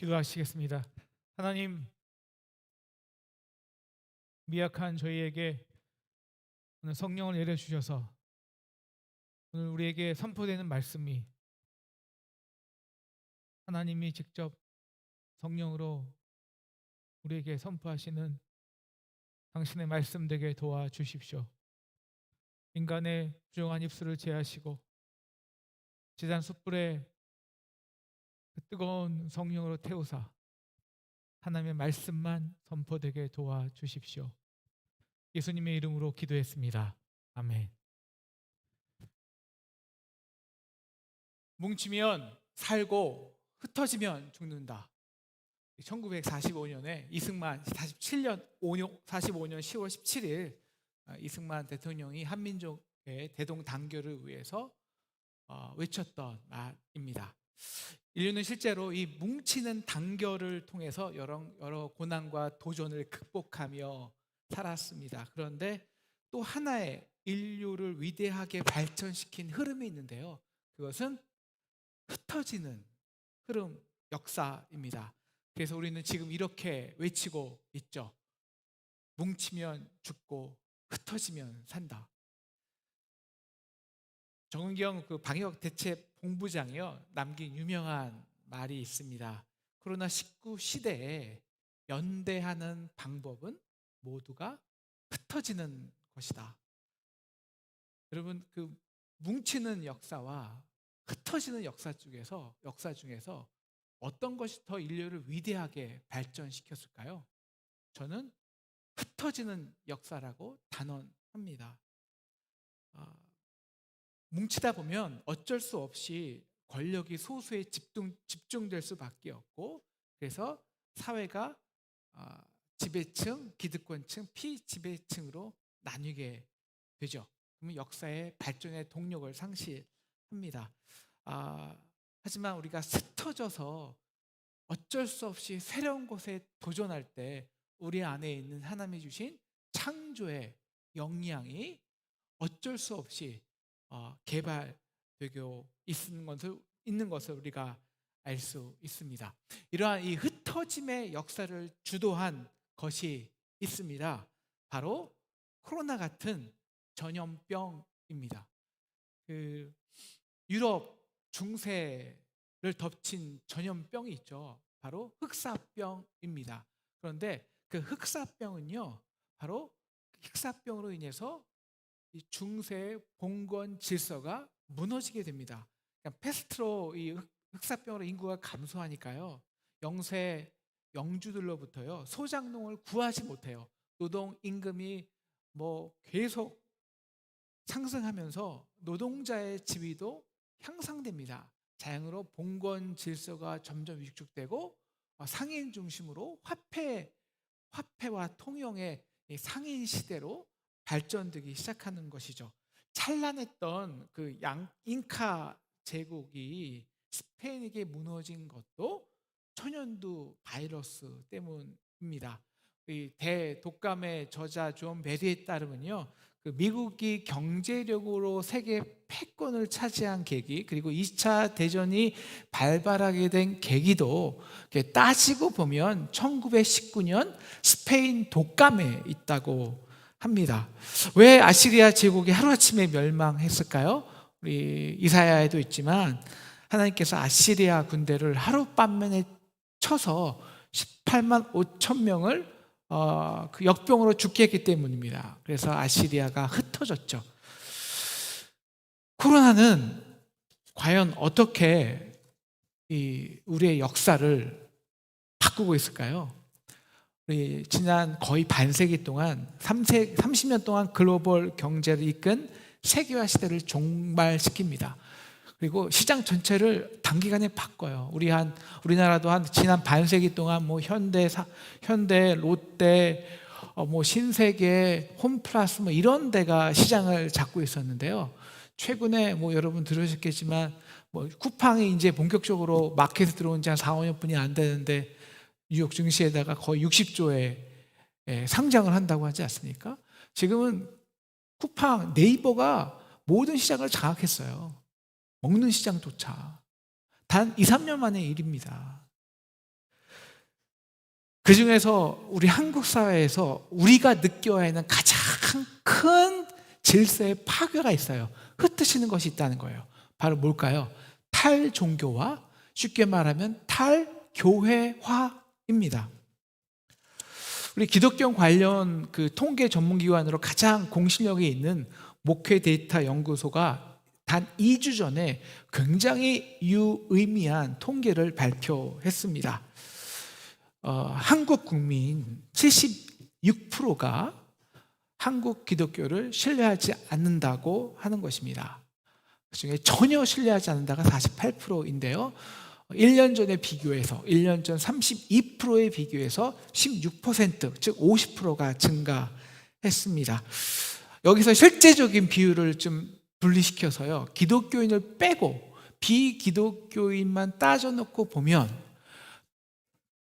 기도하시겠습니다. 하나님, 미약한 저희에게 오늘 성령을 내려주셔서 오늘 우리에게 선포되는 말씀이 하나님이 직접 성령으로 우리에게 선포하시는 당신의 말씀 되게 도와주십시오. 인간의 부정한 입술을 제하시고 지단 숯불에 그 뜨거운 성령으로 태우사 하나님의 말씀만 선포되게 도와주십시오. 예수님의 이름으로 기도했습니다. 아멘. 뭉치면 살고 흩어지면 죽는다. 1945년에 이승만 45년 10월 17일 이승만 대통령이 한민족의 대동단결을 위해서 외쳤던 말입니다. 인류는 실제로 이 뭉치는 단결을 통해서 여러 고난과 도전을 극복하며 살았습니다. 그런데 또 하나의 인류를 위대하게 발전시킨 흐름이 있는데요. 그것은 흩어지는 흐름, 역사입니다. 그래서 우리는 지금 이렇게 외치고 있죠. 뭉치면 죽고 흩어지면 산다. 정은경 그 방역 대책 본부장이요 남긴 유명한 말이 있습니다. 코로나19 시대에 연대하는 방법은 모두가 흩어지는 것이다. 여러분, 그 뭉치는 역사와 흩어지는 역사 중에서 어떤 것이 더 인류를 위대하게 발전시켰을까요? 저는 흩어지는 역사라고 단언합니다. 뭉치다 보면 어쩔 수 없이 권력이 소수에 집중될 수밖에 없고, 그래서 사회가 지배층, 기득권층, 피지배층으로 나뉘게 되죠. 그러면 역사의 발전의 동력을 상실합니다. 하지만 우리가 흩어져서 어쩔 수 없이 새로운 것에 도전할 때 우리 안에 있는 하나님이 주신 창조의 역량이 어쩔 수 없이 개발되고 있는 것을 우리가 알 수 있습니다. 이러한 이 흩어짐의 역사를 주도한 것이 있습니다. 바로 코로나 같은 전염병입니다. 그 유럽 중세를 덮친 전염병이 있죠. 바로 흑사병입니다. 그런데 그 흑사병은요, 바로 흑사병으로 인해서 이 중세의 봉건 질서가 무너지게 됩니다. 그러니까 페스트로 이 흑사병으로 인구가 감소하니까요, 영주들로부터요 소작농을 구하지 못해요. 노동 임금이 계속 상승하면서 노동자의 지위도 향상됩니다. 자연으로 봉건 질서가 점점 위축되고 상인 중심으로 화폐와 통용의 상인 시대로 발전되기 시작하는 것이죠. 찬란했던 그 잉카 제국이 스페인에게 무너진 것도 천연두 바이러스 때문입니다. 이 대독감의 저자 존 베리에 따르면요, 그 미국이 경제력으로 세계 패권을 차지한 계기, 그리고 2차 대전이 발발하게 된 계기도 따지고 보면 1919년 스페인 독감에 있다고 합니다. 왜 아시리아 제국이 하루아침에 멸망했을까요? 우리 이사야에도 있지만 하나님께서 아시리아 군대를 하룻밤만에 쳐서 18만 5천 명을 그 역병으로 죽게 했기 때문입니다. 그래서 아시리아가 흩어졌죠. 코로나는 과연 어떻게 우리의 역사를 바꾸고 있을까요? 우리 지난 거의 반세기 동안 30년 동안 글로벌 경제를 이끈 세계화 시대를 종말시킵니다. 그리고 시장 전체를 단기간에 바꿔요. 우리나라도 지난 반세기 동안 현대, 롯데, 신세계, 홈플러스 이런 데가 시장을 잡고 있었는데요. 최근에 여러분 들으셨겠지만 쿠팡이 이제 본격적으로 마켓에 들어온 지 한 4, 5년뿐이 안 되는데 뉴욕 증시에다가 거의 60조에 상장을 한다고 하지 않습니까? 지금은 쿠팡, 네이버가 모든 시장을 장악했어요. 먹는 시장조차. 단 2, 3년 만의 일입니다. 그 중에서 우리 한국 사회에서 우리가 느껴야 하는 가장 큰 질서의 파괴가 있어요. 흩어지는 것이 있다는 거예요. 바로 뭘까요? 탈종교와 쉽게 말하면 탈교회화입니다. 우리 기독교 관련 그 통계 전문기관으로 가장 공신력이 있는 목회 데이터 연구소가 단 2주 전에 굉장히 유의미한 통계를 발표했습니다. 한국 국민 76%가 한국 기독교를 신뢰하지 않는다고 하는 것입니다. 그중에 전혀 신뢰하지 않는다가 48%인데요. 1년 전에 비교해서 1년 전 32%에 비교해서 16%, 즉 50%가 증가했습니다. 여기서 실제적인 비율을 좀 분리시켜서요, 기독교인을 빼고 비기독교인만 따져놓고 보면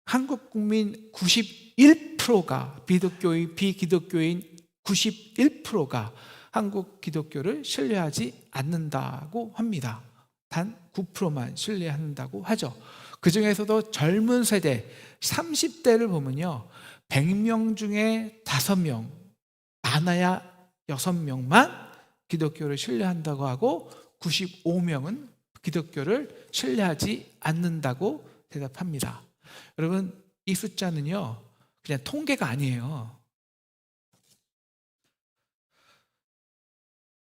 한국 국민 91%가 비기독교인 91%가 한국 기독교를 신뢰하지 않는다고 합니다. 단 9%만 신뢰한다고 하죠. 그 중에서도 젊은 세대 30대를 보면요, 100명 중에 5명, 많아야 6명만 기독교를 신뢰한다고 하고 95명은 기독교를 신뢰하지 않는다고 대답합니다. 여러분, 이 숫자는요 그냥 통계가 아니에요.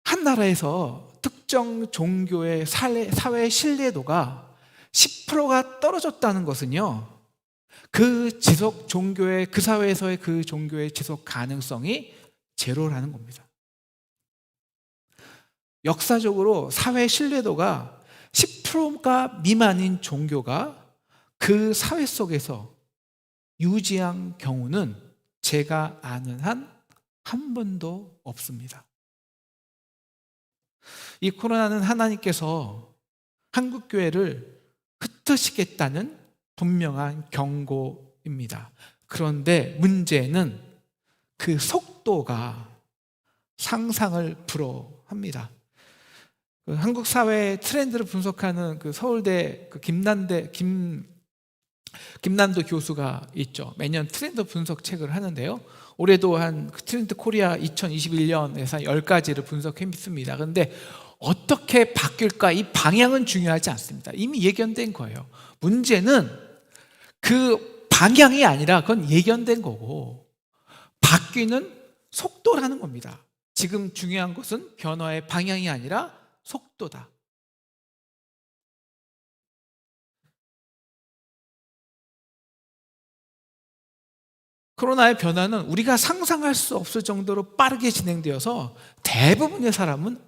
한 나라에서 특정 종교의 사회 신뢰도가 10%가 떨어졌다는 것은요, 그 사회에서의 그 종교의 지속 가능성이 제로라는 겁니다. 역사적으로 사회 신뢰도가 10%가 미만인 종교가 그 사회 속에서 유지한 경우는 제가 아는 한 번도 없습니다. 이 코로나는 하나님께서 한국 교회를 흩으시겠다는 분명한 경고입니다. 그런데 문제는 그 속도가 상상을 불허합니다. 한국 사회의 트렌드를 분석하는 그 서울대 김난도 교수가 있죠. 매년 트렌드 분석 책을 하는데요. 올해도 한 트렌드 코리아 2021년에서 10가지를 분석했습니다. 그런데 어떻게 바뀔까, 이 방향은 중요하지 않습니다. 이미 예견된 거예요. 문제는 그 방향이 아니라 그건 예견된 거고, 바뀌는 속도라는 겁니다. 지금 중요한 것은 변화의 방향이 아니라 속도다. 코로나의 변화는 우리가 상상할 수 없을 정도로 빠르게 진행되어서 대부분의 사람은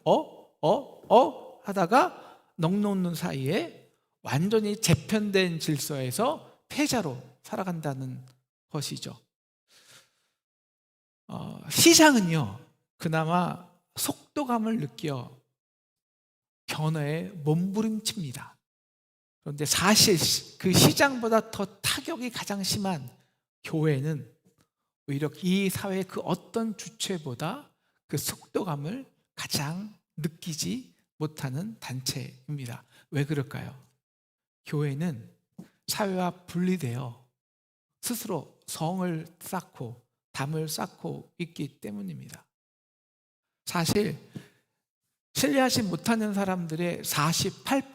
하다가 넋 놓는 사이에 완전히 재편된 질서에서 패자로 살아간다는 것이죠. 시장은요, 그나마 속도감을 느껴 변화에 몸부림칩니다. 그런데 사실 그 시장보다 더 타격이 가장 심한 교회는 오히려 이 사회의 그 어떤 주체보다 그 속도감을 가장 느끼지 못하는 단체입니다. 왜 그럴까요? 교회는 사회와 분리되어 스스로 성을 쌓고 담을 쌓고 있기 때문입니다. 사실 신뢰하지 못하는 사람들의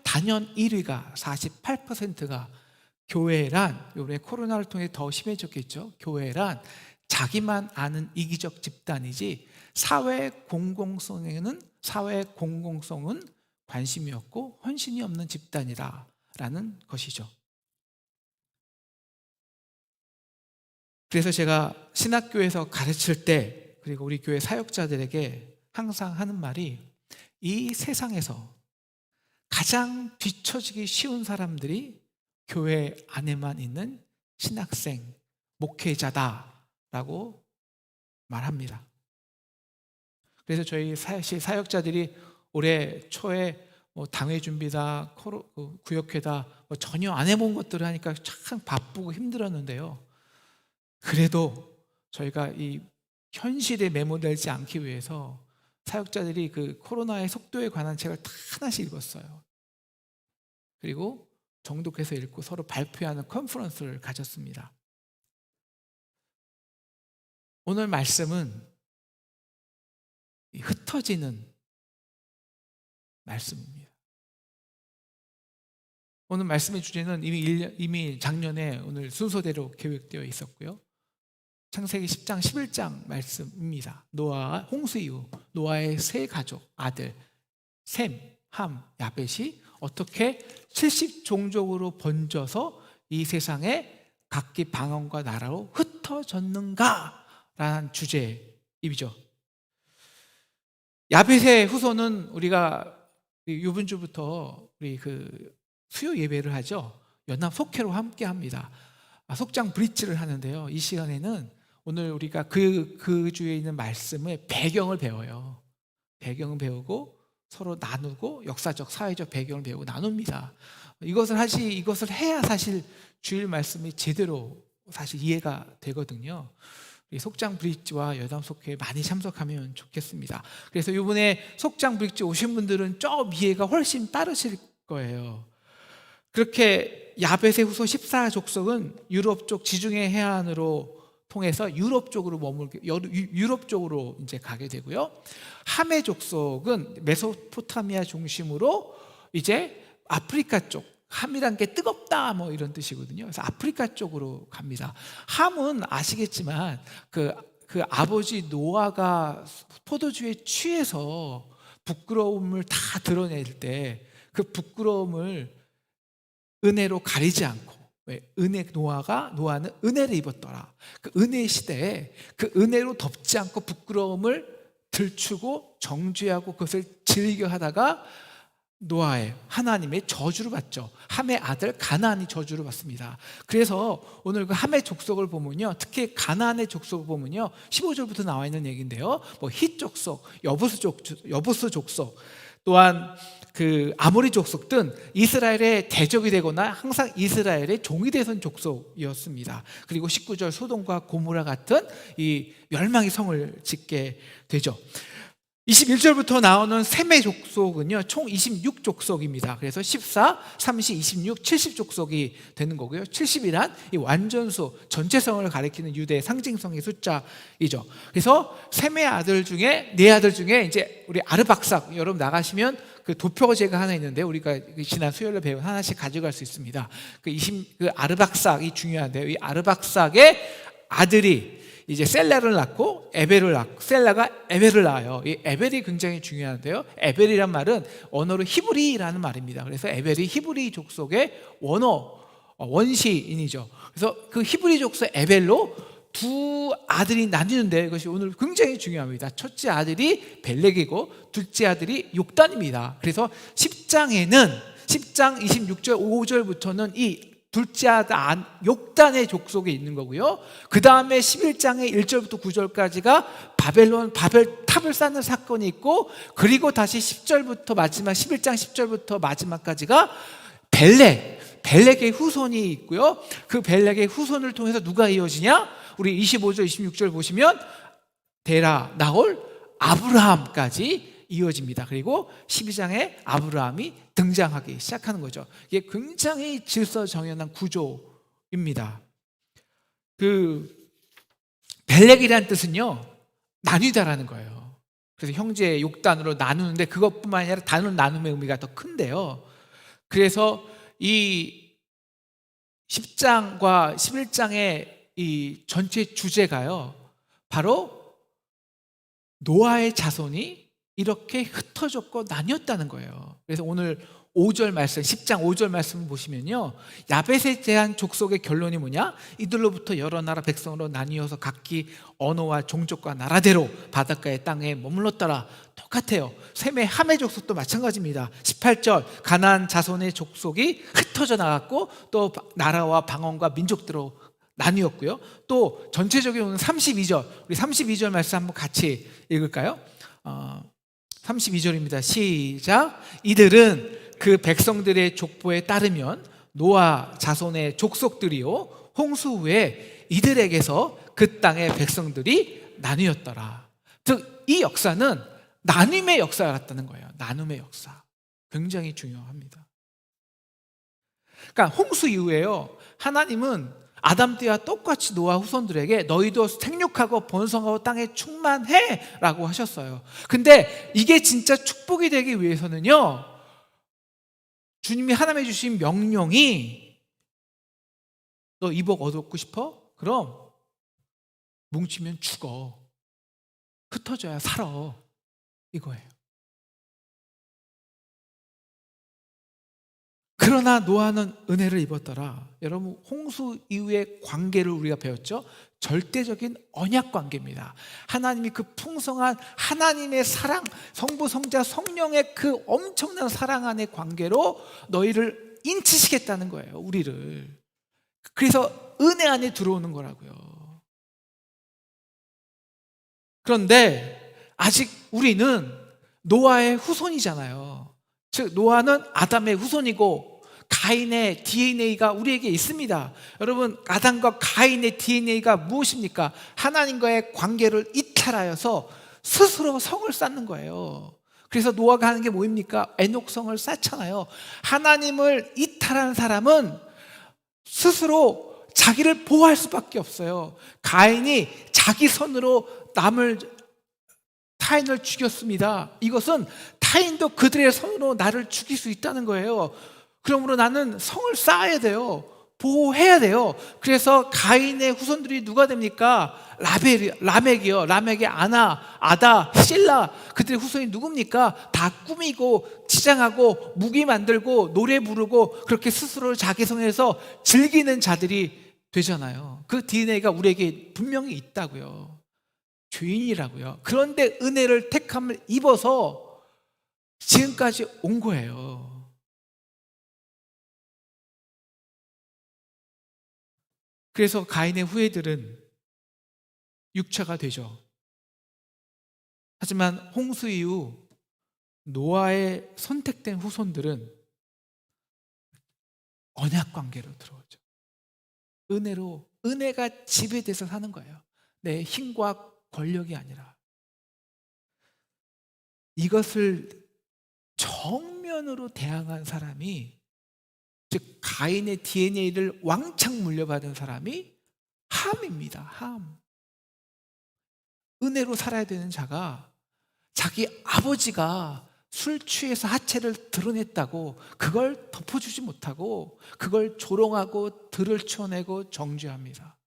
단연 1위가 48%가 교회란, 이번에 코로나를 통해 더 심해졌겠죠. 교회란 자기만 아는 이기적 집단이지 사회 공공성은 관심이 없고 헌신이 없는 집단이라는 것이죠. 그래서 제가 신학교에서 가르칠 때, 그리고 우리 교회 사역자들에게 항상 하는 말이, 이 세상에서 가장 뒤처지기 쉬운 사람들이 교회 안에만 있는 신학생, 목회자다라고 말합니다. 그래서 저희 사역자들이 올해 초에 당회 준비다, 구역회다 전혀 안 해본 것들을 하니까 참 바쁘고 힘들었는데요. 그래도 저희가 이 현실에 매몰되지 않기 위해서 사역자들이 그 코로나의 속도에 관한 책을 다 하나씩 읽었어요. 그리고 정독해서 읽고 서로 발표하는 컨퍼런스를 가졌습니다. 오늘 말씀은 흩어지는 말씀입니다. 오늘 말씀의 주제는 이미 작년에 오늘 순서대로 계획되어 있었고요. 창세기 10장 11장 말씀입니다. 노아 홍수 이후 노아의 세 가족 아들 셈, 함, 야벳이 어떻게 70종족으로 번져서 이 세상에 각기 방언과 나라로 흩어졌는가라는 주제이죠. 야벳의 후손은 우리가 이번 주부터 우리 수요 예배를 하죠. 연합 속회로 함께 합니다. 속장 브릿지를 하는데요. 이 시간에는 오늘 우리가 그 주에 있는 말씀의 배경을 배워요. 배경을 배우고 서로 나누고 역사적, 사회적 배경을 배우고 나눕니다. 이것을 해야 사실 주일 말씀이 제대로 사실 이해가 되거든요. 속장 브릿지와 여담 속회에 많이 참석하면 좋겠습니다. 그래서 이번에 속장 브릿지 오신 분들은 좀 이해가 훨씬 빠르실 거예요. 그렇게 야벳의 후손 14족속은 유럽 쪽 지중해 해안으로 통해서 유럽 쪽으로 유럽 쪽으로 이제 가게 되고요. 함의 족속은 메소포타미아 중심으로 이제 아프리카 쪽, 함이란 게 뜨겁다 뭐 이런 뜻이거든요. 그래서 아프리카 쪽으로 갑니다. 함은 아시겠지만 그 아버지 노아가 포도주에 취해서 부끄러움을 다 드러낼 때 그 부끄러움을 은혜로 가리지 않고, 왜? 노아는 은혜를 입었더라. 그 은혜 시대에 그 은혜로 덮지 않고 부끄러움을 들추고 정죄하고 그것을 즐겨 하다가 노아의 하나님의 저주를 받죠. 함의 아들 가나안이 저주를 받습니다. 그래서 오늘 그 함의 족속을 보면요, 특히 가나안의 족속을 보면요, 15절부터 나와 있는 얘기인데요, 힛 족속, 여부스 족속, 또한 그 아모리 족속 등 이스라엘의 대적이 되거나 항상 이스라엘의 종이 되던 족속이었습니다. 그리고 19절 소돔과 고모라 같은 이 멸망의 성을 짓게 되죠. 21절부터 나오는 셈의 족속은요, 총 26족속입니다. 그래서 14, 30, 26, 70족속이 되는 거고요. 70이란 이 완전수, 전체성을 가리키는 유대의 상징성의 숫자이죠. 그래서 셈의 아들 중에, 네 아들 중에 이제 우리 아르박삭, 여러분 나가시면 그 도표제가 하나 있는데 우리가 지난 수요일에 배운 하나씩 가져갈 수 있습니다. 그 아르박삭이 중요한데요. 이 아르박삭의 아들이 이제 셀라를 낳고 에벨을 낳고, 셀라가 에벨을 낳아요. 이 에벨이 굉장히 중요한데요. 에벨이란 말은 언어로 히브리라는 말입니다. 그래서 에벨이 히브리 족속의 원시인이죠. 그래서 그 히브리 족속 에벨로 두 아들이 나뉘는데 이것이 오늘 굉장히 중요합니다. 첫째 아들이 벨렉이고 둘째 아들이 욕단입니다. 그래서 10장 26절 5절부터는 이 둘째 아들 욕단의 족속에 있는 거고요. 그 다음에 11장의 1절부터 9절까지가 바벨 탑을 쌓는 사건이 있고, 그리고 다시 10절부터 마지막 11장 10절부터 마지막까지가 벨렉의 후손이 있고요. 그 벨렉의 후손을 통해서 누가 이어지냐? 우리 25절 26절 보시면 데라, 나홀, 아브라함까지 이어집니다. 그리고 12장에 아브라함이 등장하기 시작하는 거죠. 이게 굉장히 질서정연한 구조입니다. 벨렉이라는 뜻은요, 나뉘다라는 거예요. 그래서 형제 욕단으로 나누는데 그것뿐만 아니라 단원 나눔의 의미가 더 큰데요. 그래서 이 10장과 11장의 이 전체 주제가요, 바로 노아의 자손이 이렇게 흩어졌고 나뉘었다는 거예요. 그래서 오늘 5절 말씀, 10장 5절 말씀을 보시면요, 야벳에 대한 족속의 결론이 뭐냐? 이들로부터 여러 나라 백성으로 나뉘어서 각기 언어와 종족과 나라대로 바닷가의 땅에 머물렀더라. 똑같아요. 셈의 함의 족속도 마찬가지입니다. 18절 가나안 자손의 족속이 흩어져 나갔고 또 나라와 방언과 민족대로 나뉘었고요. 또 전체적인 32절, 우리 32절 말씀 한번 같이 읽을까요? 32절입니다. 시작. 이들은 그 백성들의 족보에 따르면 노아 자손의 족속들이요, 홍수 후에 이들에게서 그 땅의 백성들이 나뉘었더라. 즉 이 역사는 나눔의 역사였다는 거예요. 나눔의 역사. 굉장히 중요합니다. 그러니까 홍수 이후에요, 하나님은 아담 때와 똑같이 노아 후손들에게 너희도 생육하고 번성하고 땅에 충만해 라고 하셨어요. 근데 이게 진짜 축복이 되기 위해서는요, 주님이 하나님이 주신 명령이 너 이복 얻고 싶어? 그럼 뭉치면 죽어, 흩어져야 살아, 이거예요. 그러나 노아는 은혜를 입었더라. 여러분, 홍수 이후의 관계를 우리가 배웠죠. 절대적인 언약 관계입니다. 하나님이 그 풍성한 하나님의 사랑, 성부, 성자, 성령의 그 엄청난 사랑 안의 관계로 너희를 인치시겠다는 거예요, 우리를. 그래서 은혜 안에 들어오는 거라고요. 그런데 아직 우리는 노아의 후손이잖아요. 즉 노아는 아담의 후손이고 가인의 DNA가 우리에게 있습니다. 여러분, 아담과 가인의 DNA가 무엇입니까? 하나님과의 관계를 이탈하여서 스스로 성을 쌓는 거예요. 그래서 노아가 하는 게 뭐입니까? 에녹성을 쌓잖아요. 하나님을 이탈한 사람은 스스로 자기를 보호할 수밖에 없어요. 가인이 자기 손으로 타인을 죽였습니다. 이것은 타인도 그들의 손으로 나를 죽일 수 있다는 거예요. 그러므로 나는 성을 쌓아야 돼요. 보호해야 돼요. 그래서 가인의 후손들이 누가 됩니까? 라멕이요. 라멕의 아나, 아다, 실라, 그들의 후손이 누굽니까? 다 꾸미고 치장하고 무기 만들고 노래 부르고 그렇게 스스로 자기 성에서 즐기는 자들이 되잖아요. 그 DNA가 우리에게 분명히 있다고요. 죄인이라고요. 그런데 은혜를 택함을 입어서 지금까지 온 거예요. 그래서 가인의 후예들은 육체가 되죠. 하지만 홍수 이후 노아의 선택된 후손들은 언약 관계로 들어오죠. 은혜로, 은혜가 지배돼서 사는 거예요. 내 힘과 권력이 아니라. 이것을 정면으로 대항한 사람이, 즉 가인의 DNA를 왕창 물려받은 사람이 함입니다. 함. 은혜로 살아야 되는 자가 자기 아버지가 술 취해서 하체를 드러냈다고 그걸 덮어주지 못하고 그걸 조롱하고 들을 쳐내고 정죄합니다.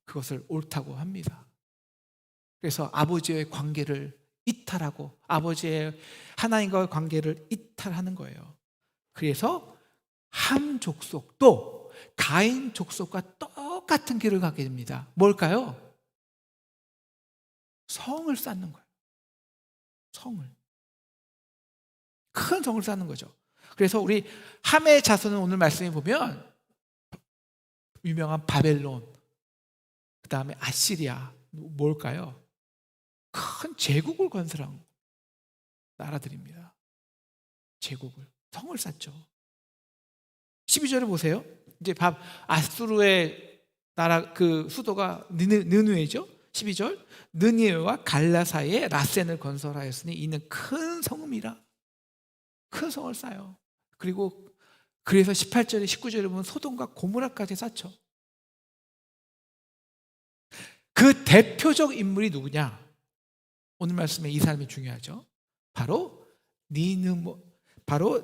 그것을 옳다고 합니다. 그래서 아버지의 관계를 이탈하고 아버지의 하나님과의 관계를 이탈하는 거예요. 그래서 함 족속도 가인 족속과 똑같은 길을 가게 됩니다. 뭘까요? 성을 쌓는 거예요. 성을. 큰 성을 쌓는 거죠. 그래서 우리 함의 자손은 오늘 말씀에 보면 유명한 바벨론, 그 다음에 아시리아, 뭘까요? 큰 제국을 건설한 나라들입니다. 제국을, 성을 쌓죠. 12절을 보세요. 이제 아수르의 나라 그 수도가 느누에죠. 12절, 느니에와 갈라 사이에 라센을 건설하였으니 이는 큰 성읍이라. 큰 성을 쌓아요. 그리고 그래서 18절에 19절에 보면 소돔과 고모라까지 쌓죠. 그 대표적 인물이 누구냐? 오늘 말씀에 이 사람이 중요하죠. 바로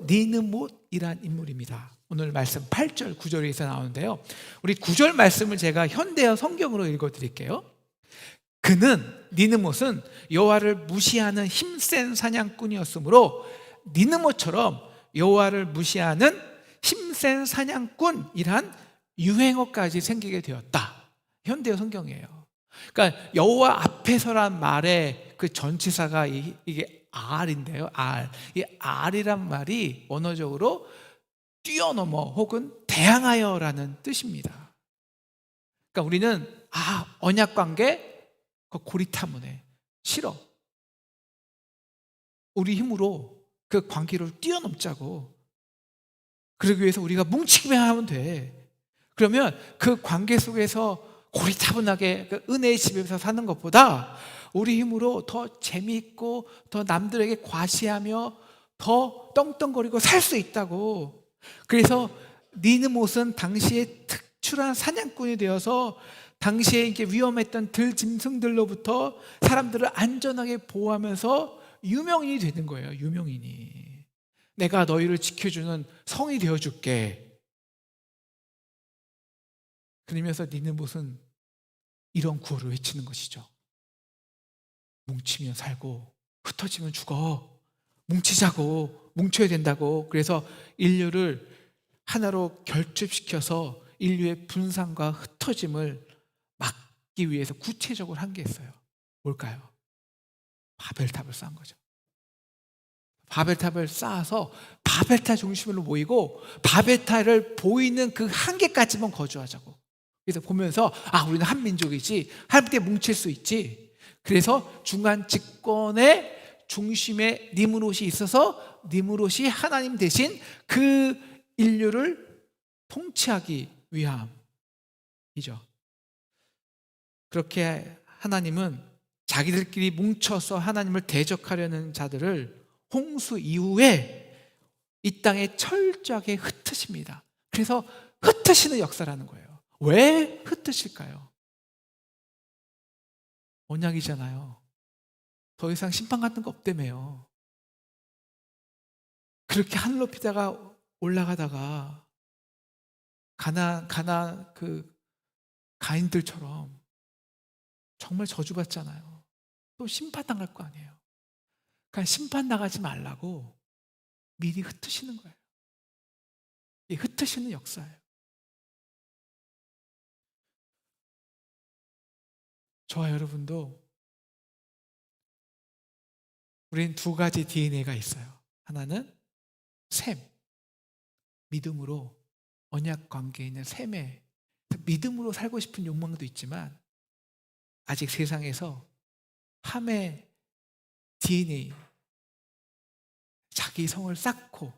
니느못이란 인물입니다. 오늘 말씀 8절 9절에서 나오는데요, 우리 9절 말씀을 제가 현대어 성경으로 읽어드릴게요. 그는, 니느못은 여호와를 무시하는 힘센 사냥꾼이었으므로 니느못처럼 여호와를 무시하는 힘센 사냥꾼이란 유행어까지 생기게 되었다. 현대어 성경이에요. 그러니까 여호와 앞에서란 말의 그 전치사가 이게 R인데요. R. 이 R이란 말이 언어적으로 뛰어넘어 혹은 대항하여라는 뜻입니다. 그러니까 우리는 언약 관계 고리타문해, 싫어. 우리 힘으로 그 관계를 뛰어넘자고. 그러기 위해서 우리가 뭉치기만 하면 돼. 그러면 그 관계 속에서 고리타분하게 그 은혜의 집에서 사는 것보다 우리 힘으로 더 재미있고 더 남들에게 과시하며 더 떵떵거리고 살 수 있다고. 그래서 니느못은 당시에 특출한 사냥꾼이 되어서 당시에 이게 위험했던 들짐승들로부터 사람들을 안전하게 보호하면서 유명인이 되는 거예요. 유명인이. 내가 너희를 지켜주는 성이 되어줄게. 그러면서 니느봇은 이런 구호를 외치는 것이죠. 뭉치면 살고 흩어지면 죽어. 뭉치자고, 뭉쳐야 된다고. 그래서 인류를 하나로 결집시켜서 인류의 분산과 흩어짐을 막기 위해서 구체적으로 한 게 있어요. 뭘까요? 바벨탑을 쌓은 거죠. 바벨탑을 쌓아서 바벨탑 중심으로 모이고 바벨탑을 보이는 그 한계까지만 거주하자고. 그래서 보면서 우리는 한 민족이지, 함께 뭉칠 수 있지. 그래서 중간 집권의 중심에 니므롯이 있어서 니므롯이 하나님 대신 그 인류를 통치하기 위함이죠. 그렇게 하나님은 자기들끼리 뭉쳐서 하나님을 대적하려는 자들을 홍수 이후에 이 땅에 철저하게 흩으십니다. 그래서 흩으시는 역사라는 거예요. 왜 흩으실까요? 언약이잖아요. 더 이상 심판 같은 거 없다며요. 그렇게 하늘 높이다가 올라가다가 가나 그 가인들처럼 정말 저주받잖아요. 또 심판당할 거 아니에요. 그러니까 심판 나가지 말라고 미리 흩으시는 거예요. 이 흩으시는 역사예요. 저와 여러분도 우리는 두 가지 DNA가 있어요. 하나는 셈, 믿음으로 언약 관계에 있는 셈에 믿음으로 살고 싶은 욕망도 있지만 아직 세상에서 함의 DNA, 자기 성을 쌓고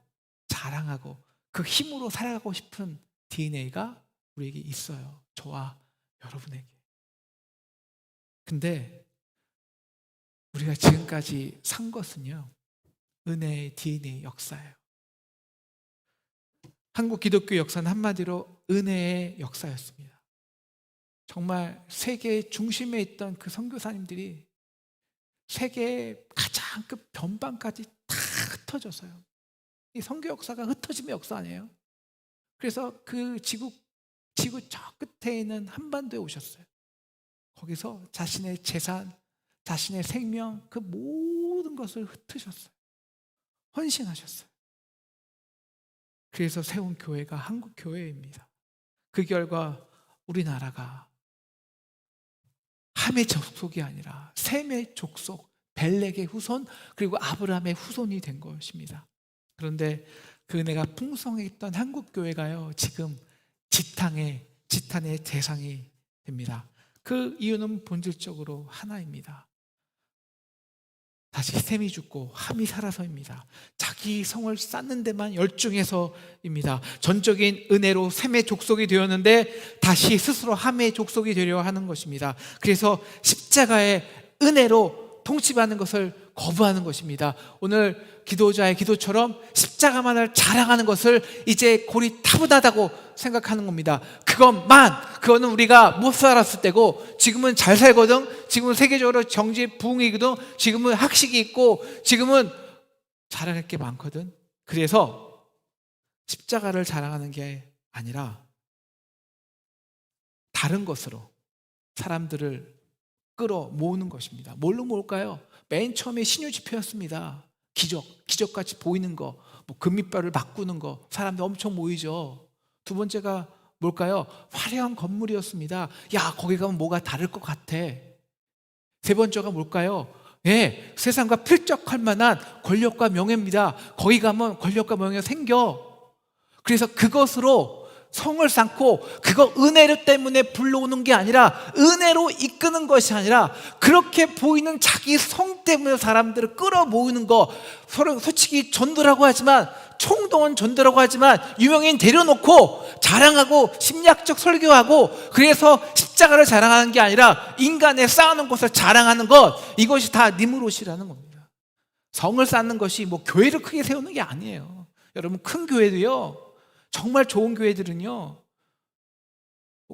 자랑하고 그 힘으로 살아가고 싶은 DNA가 우리에게 있어요. 저와 여러분에게. 근데 우리가 지금까지 산 것은요, 은혜의 DNA 역사예요. 한국 기독교 역사는 한마디로 은혜의 역사였습니다. 정말 세계의 중심에 있던 그 선교사님들이 세계의 가장 그 변방까지 다 흩어져서요. 이 선교 역사가 흩어짐의 역사 아니에요? 그래서 그 지구 저 끝에 있는 한반도에 오셨어요. 거기서 자신의 재산, 자신의 생명, 그 모든 것을 흩으셨어요. 헌신하셨어요. 그래서 세운 교회가 한국 교회입니다. 그 결과 우리나라가 함의 족속이 아니라 셈의 족속, 벨렉의 후손, 그리고 아브라함의 후손이 된 것입니다. 그런데 그 은혜가 풍성했던 한국 교회가요, 지금 지탄의 대상이 됩니다. 그 이유는 본질적으로 하나입니다. 다시 셈이 죽고 함이 살아서입니다. 자기 성을 쌓는 데만 열중해서입니다. 전적인 은혜로 셈의 족속이 되었는데 다시 스스로 함의 족속이 되려 하는 것입니다. 그래서 십자가의 은혜로 통치받는 것을 거부하는 것입니다. 오늘 기도자의 기도처럼 십자가만을 자랑하는 것을 이제 고리타분하다고 생각하는 겁니다. 그거는 우리가 못 살았을 때고, 지금은 잘 살거든, 지금은 세계적으로 경제 부흥이거든, 지금은 학식이 있고, 지금은 자랑할 게 많거든. 그래서 십자가를 자랑하는 게 아니라 다른 것으로 사람들을 끌어모으는 것입니다. 뭘로 모을까요? 맨 처음에 신유지표였습니다. 기적같이 보이는 거, 금빛발을 바꾸는 거, 사람들 엄청 모이죠. 두 번째가 뭘까요? 화려한 건물이었습니다. 야, 거기 가면 뭐가 다를 것 같아. 세 번째가 뭘까요? 세상과 필적할 만한 권력과 명예입니다. 거기 가면 권력과 명예가 생겨. 그래서 그것으로 성을 쌓고, 그거 은혜로 때문에 불러오는 게 아니라, 은혜로 이끄는 것이 아니라, 그렇게 보이는 자기 성 때문에 사람들을 끌어모으는 거, 솔직히 전도라고 하지만, 총동원 전도라고 하지만, 유명인 데려놓고 자랑하고 심리학적 설교하고, 그래서 십자가를 자랑하는 게 아니라 인간의 쌓아놓은 것을 자랑하는 것, 이것이 다 니므롯이라는 겁니다. 성을 쌓는 것이 교회를 크게 세우는 게 아니에요. 여러분, 큰 교회도요, 정말 좋은 교회들은요,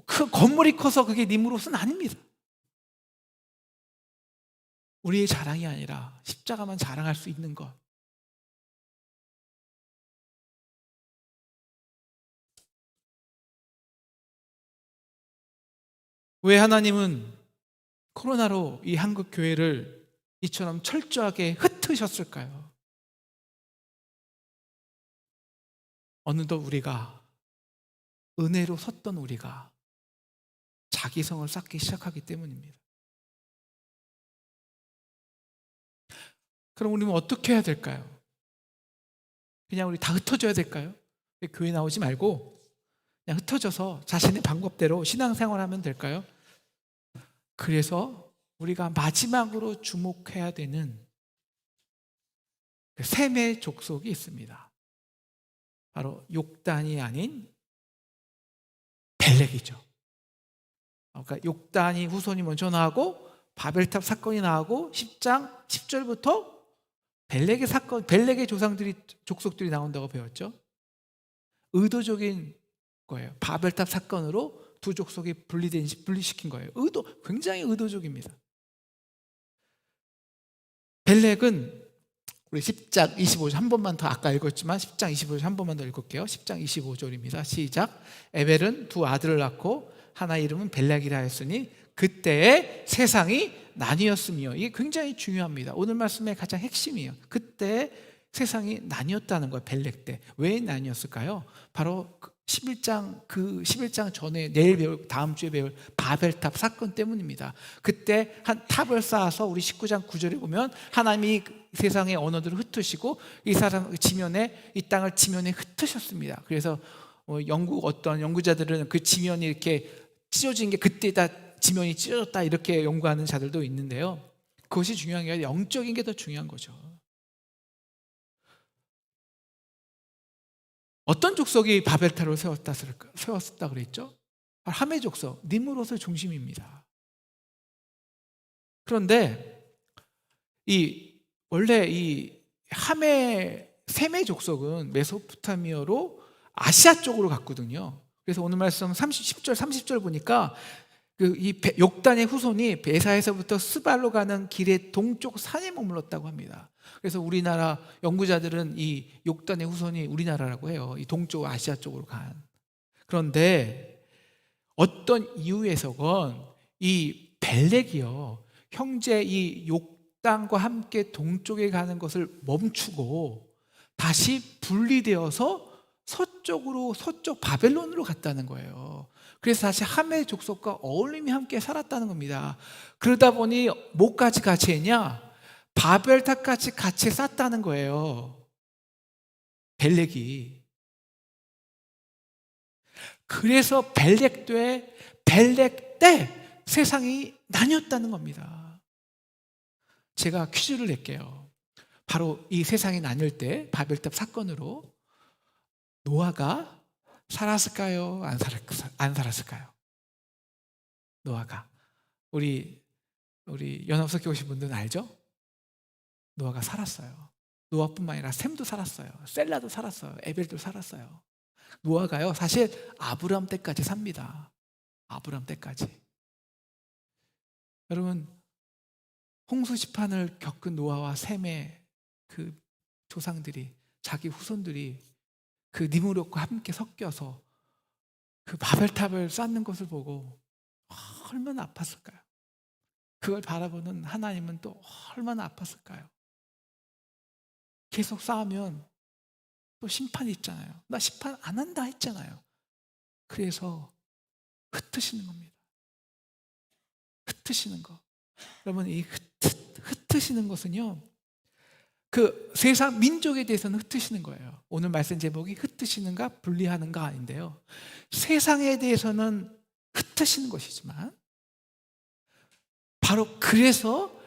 그 건물이 커서 그게 니무롯은 아닙니다. 우리의 자랑이 아니라 십자가만 자랑할 수 있는 것. 왜 하나님은 코로나로 이 한국 교회를 이처럼 철저하게 흩으셨을까요? 어느덧 우리가, 은혜로 섰던 우리가 자기성을 쌓기 시작하기 때문입니다. 그럼 우리는 어떻게 해야 될까요? 그냥 우리 다 흩어져야 될까요? 교회 나오지 말고 그냥 흩어져서 자신의 방법대로 신앙생활하면 될까요? 그래서 우리가 마지막으로 주목해야 되는 셈의 족속이 있습니다. 바로 욕단이 아닌 벨렉이죠. 그러니까 욕단이 후손이 먼저 나오고 바벨탑 사건이 나오고 10장 10절부터 벨렉의 사건, 벨렉의 조상들이, 족속들이 나온다고 배웠죠. 의도적인 거예요. 바벨탑 사건으로 두 족속이 분리시킨 거예요. 굉장히 의도적입니다. 벨렉은 우리 10장 25절 한 번만 더, 아까 읽었지만 10장 25절 한 번만 더 읽을게요. 10장 25절입니다. 시작. 에벨은 두 아들을 낳고 하나 이름은 벨렉이라 했으니 그때의 세상이 나뉘었으며, 이게 굉장히 중요합니다. 오늘 말씀의 가장 핵심이에요. 그때 세상이 나뉘었다는 거예요. 벨렉 때. 왜 나뉘었을까요? 바로 11장 전에 내일 배울, 다음 주에 배울 바벨탑 사건 때문입니다. 그때 한 탑을 쌓아서 우리 19장 9절에 보면 하나님이 세상의 언어들을 흩으시고 이 땅을 지면에 흩으셨습니다. 그래서 어떤 연구자들은 그 지면이 이렇게 찢어진 게 그때다, 지면이 찢어졌다, 이렇게 연구하는 자들도 있는데요. 그것이 중요한 게 아니라 영적인 게 더 중요한 거죠. 어떤 족속이 바벨탑을 세웠다 그랬죠? 함의 족속, 니므롯의 중심입니다. 그런데 원래 이 셈의 족속은 메소포타미아로 아시아 쪽으로 갔거든요. 그래서 오늘 말씀 10절 30절 보니까 이 욕단의 후손이 베사에서부터 스발로 가는 길의 동쪽 산에 머물렀다고 합니다. 그래서 우리나라 연구자들은 이 욕단의 후손이 우리나라라고 해요. 이 동쪽 아시아 쪽으로 간. 그런데 어떤 이유에서건 이 벨렉이요, 형제 이 욕단과 함께 동쪽에 가는 것을 멈추고 다시 분리되어서 서쪽 바벨론으로 갔다는 거예요. 그래서 다시 함의 족속과 어울림이 함께 살았다는 겁니다. 그러다 보니 뭐까지 같이 했냐? 바벨탑까지 같이 쌓았다는 거예요. 벨렉이. 그래서 벨렉 때 세상이 나뉘었다는 겁니다. 제가 퀴즈를 낼게요. 바로 이 세상이 나뉠 때 바벨탑 사건으로 노아가 살았을까요? 안 살았을까요? 노아가. 우리 연합석회 오신 분들은 알죠? 노아가 살았어요. 노아뿐만 아니라 셈도 살았어요. 셀라도 살았어요. 에벨도 살았어요. 노아가요, 사실 아브라함 때까지 삽니다. 아브라함 때까지. 여러분, 홍수 시판을 겪은 노아와 셈의 그 조상들이, 자기 후손들이 그 니므롯과 함께 섞여서 그 바벨탑을 쌓는 것을 보고 얼마나 아팠을까요? 그걸 바라보는 하나님은 또 얼마나 아팠을까요? 계속 쌓으면 또 심판이 있잖아요. 나 심판 안 한다 했잖아요. 그래서 흩으시는 겁니다. 흩으시는 거. 여러분, 이 흩으시는 것은요, 그 세상 민족에 대해서는 흩으시는 거예요. 오늘 말씀 제목이 흩으시는가 분리하는가 아닌데요, 세상에 대해서는 흩으시는 것이지만 바로 그래서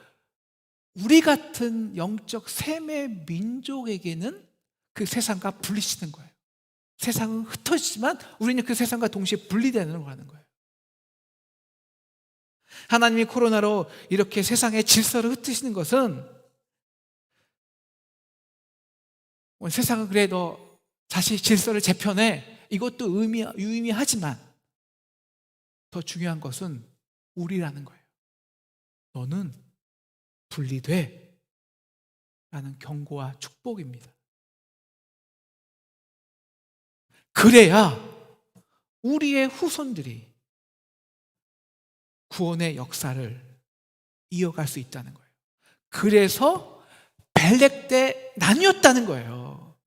우리 같은 영적 셈의 민족에게는 그 세상과 분리시는 거예요. 세상은 흩어지지만 우리는 그 세상과 동시에 분리되는 거라는 거예요. 하나님이 코로나로 이렇게 세상의 질서를 흩으시는 것은, 세상은 그래 너 다시 질서를 재편해, 이것도 유의미하지만 더 중요한 것은 우리라는 거예요. 너는 분리돼 라는 경고와 축복입니다. 그래야 우리의 후손들이 구원의 역사를 이어갈 수 있다는 거예요. 그래서 벨렉 때 나뉘었다는 거예요.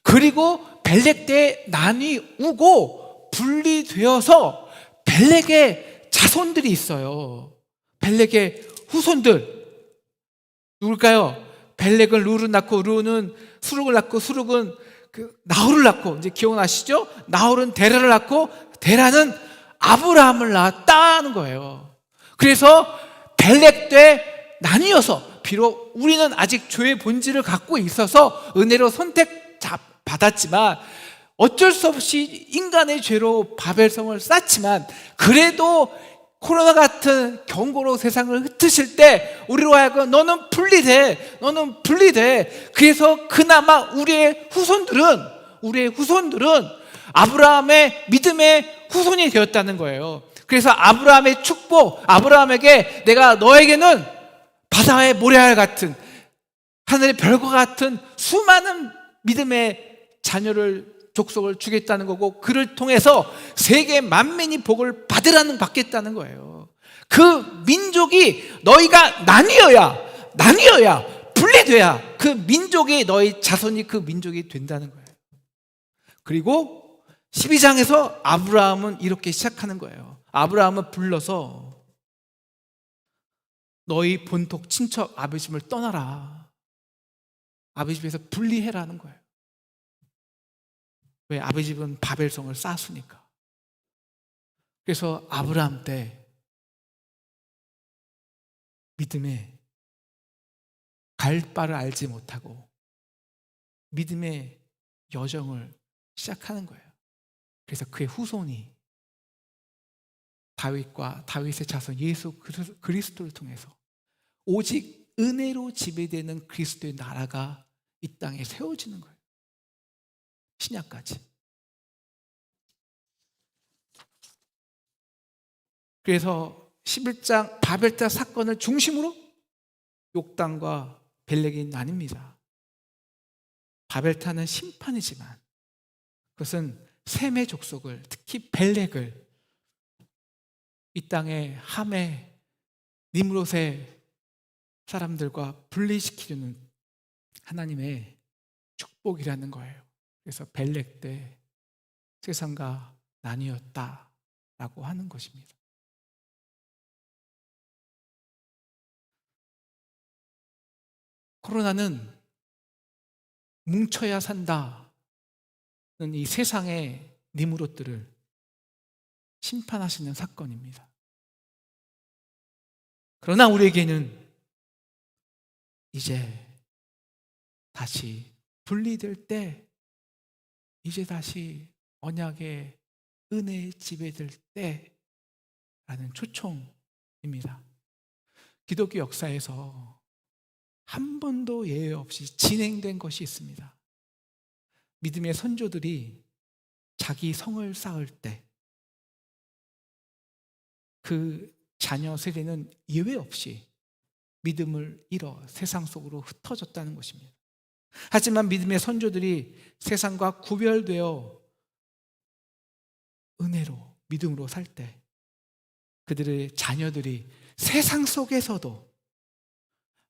그리고 벨렉 때 나뉘고 분리되어서 벨렉의 자손들이 있어요. 벨렉의 후손들 누굴까요? 벨렉은 르를 낳고 르는 수룩을 낳고 수룩은 나홀을 낳고, 이제 기억나시죠? 나홀은 데라를 낳고 데라는 아브라함을 낳았다는 거예요. 그래서 벨렉 때 나뉘어서, 비록 우리는 아직 죄의 본질을 갖고 있어서 은혜로 받았지만 어쩔 수 없이 인간의 죄로 바벨성을 쌓지만, 그래도 코로나 같은 경고로 세상을 흩으실 때 우리로 하여금 너는 분리돼, 너는 분리돼. 그래서 그나마 우리의 후손들은 아브라함의 믿음의 후손이 되었다는 거예요. 그래서 아브라함의 축복, 아브라함에게 내가 너에게는 바다의 모래알 같은, 하늘의 별과 같은 수많은 믿음의 족속을 주겠다는 거고, 그를 통해서 세계 만민이 복을 받겠다는 거예요. 그 민족이 너희가 나뉘어야 분리돼야 그 민족이, 너희 자손이 그 민족이 된다는 거예요. 그리고 12장에서 아브라함은 이렇게 시작하는 거예요. 아브라함은 불러서 너희 본토 친척 아버지 집을 떠나라, 아버지 집에서 분리해라는 거예요. 왜? 아버지 집은 바벨성을 쌓았으니까. 그래서 아브라함 때 믿음에 갈 바를 알지 못하고 믿음의 여정을 시작하는 거예요. 그래서 그의 후손이 다윗과 다윗의 자손 예수 그리스도를 통해서 오직 은혜로 지배되는 그리스도의 나라가 이 땅에 세워지는 거예요. 신약까지. 그래서 11장 바벨탑 사건을 중심으로 욕단과 벨렉이 나뉩니다. 바벨탑은 심판이지만 그것은 셈의 족속을, 특히 벨렉을 이 땅의 함의 니므롯의 사람들과 분리시키려는 하나님의 축복이라는 거예요. 그래서 벨렉 때 세상과 나뉘었다라고 하는 것입니다. 코로나는 뭉쳐야 산다는 이 세상의 니므롯들을 심판하시는 사건입니다. 그러나 우리에게는 이제 다시 분리될 때, 이제 다시 언약의 은혜의 지배될 때라는 초청입니다. 기독교 역사에서 한 번도 예외 없이 진행된 것이 있습니다. 믿음의 선조들이 자기 성을 쌓을 때 그 자녀 세대는 예외 없이 믿음을 잃어 세상 속으로 흩어졌다는 것입니다. 하지만 믿음의 선조들이 세상과 구별되어 은혜로, 믿음으로 살 때 그들의 자녀들이 세상 속에서도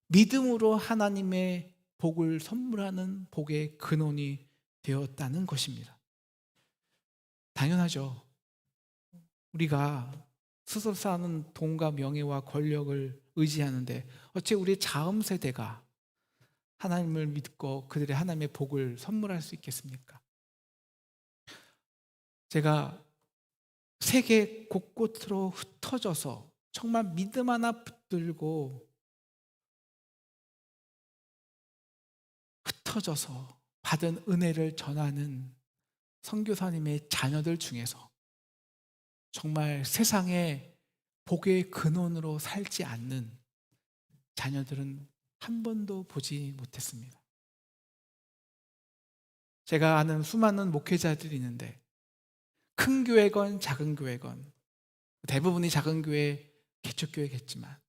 믿음으로 하나님의 복을 선물하는 복의 근원이 되었다는 것입니다. 당연하죠. 우리가 스스로 쌓는 돈과 명예와 권력을 의지하는데 어째 우리 자음 세대가 하나님을 믿고 그들의 하나님의 복을 선물할 수 있겠습니까? 제가 세계 곳곳으로 흩어져서 정말 믿음 하나 붙들고 흩어져서 받은 은혜를 전하는 선교사님의 자녀들 중에서 정말 세상의 복의 근원으로 살지 않는 자녀들은 한 번도 보지 못했습니다. 제가 아는 수많은 목회자들이 있는데 큰 교회건 작은 교회건 대부분이 작은 교회, 개척교회겠지만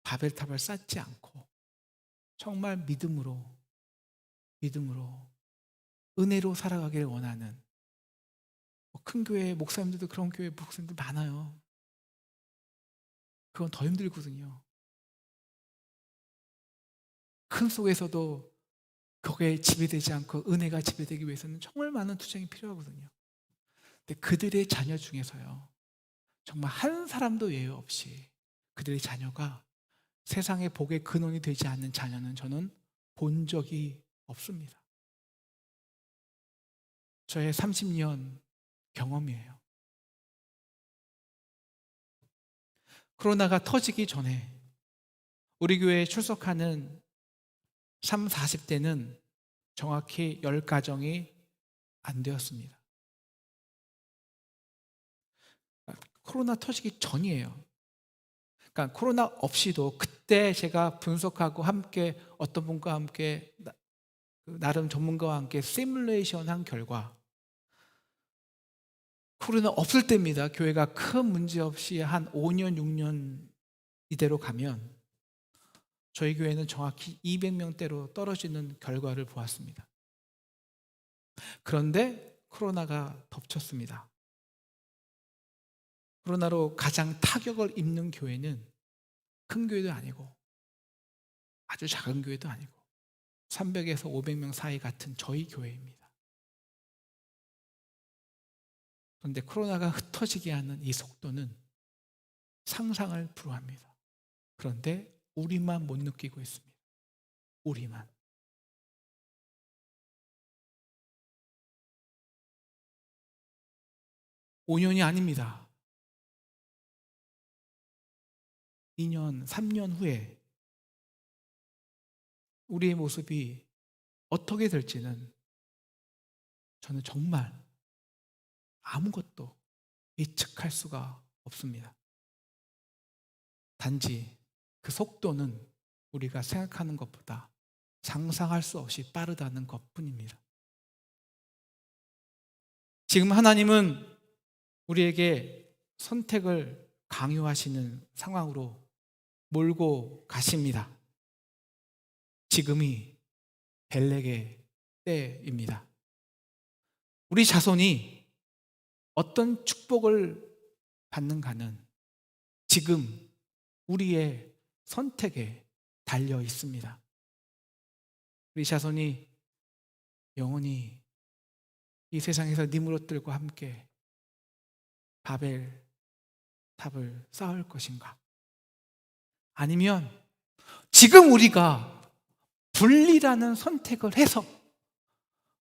바벨탑을 쌓지 않고 정말 믿음으로 은혜로 살아가길 원하는 큰 교회 목사님들도 그런 교회 목사님들 많아요. 그건 더 힘들거든요. 큰 속에서도 거기에 지배되지 않고 은혜가 지배되기 위해서는 정말 많은 투쟁이 필요하거든요. 근데 그들의 자녀 중에서요, 정말 한 사람도 예외 없이 그들의 자녀가 세상의 복의 근원이 되지 않는 자녀는 저는 본 적이 없습니다. 저의 30년 경험이에요. 코로나가 터지기 전에 우리 교회에 출석하는 30, 40대는 정확히 10가정이 안 되었습니다. 코로나 터지기 전이에요. 그러니까 코로나 없이도 그때 제가 분석하고 함께 어떤 분과 함께 나름 전문가와 함께 시뮬레이션 한 결과 코로나 없을 때입니다. 교회가 큰 문제 없이 한 5년, 6년 이대로 가면 저희 교회는 정확히 200명대로 떨어지는 결과를 보았습니다. 그런데 코로나가 덮쳤습니다. 코로나로 가장 타격을 입는 교회는 큰 교회도 아니고 아주 작은 교회도 아니고 300에서 500명 사이 같은 저희 교회입니다. 그런데 코로나가 흩어지게 하는 이 속도는 상상을 불허합니다. 그런데 우리만 못 느끼고 있습니다. 우리만. (5년이) 아닙니다. 2년, 3년 후에 우리의 모습이 어떻게 될지는 저는 정말 아무것도 예측할 수가 없습니다. 단지 그 속도는 우리가 생각하는 것보다 상상할 수 없이 빠르다는 것뿐입니다. 지금 하나님은 우리에게 선택을 강요하시는 상황으로 몰고 가십니다. 지금이 벨렉의 때입니다. 우리 자손이 어떤 축복을 받는가는 지금 우리의 선택에 달려 있습니다. 우리 자손이 영원히 이 세상에서 니므롯들과 함께 바벨 탑을 쌓을 것인가? 아니면 지금 우리가 분리라는 선택을 해서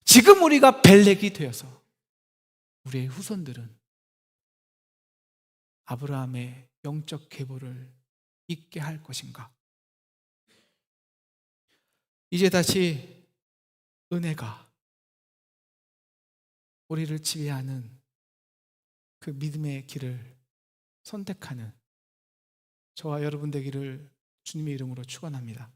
지금 우리가 벨렉이 되어서 우리의 후손들은 아브라함의 영적 계보를 잇게 할 것인가? 이제 다시 은혜가 우리를 지배하는 그 믿음의 길을 선택하는 저와 여러분 되기를 주님의 이름으로 축원합니다.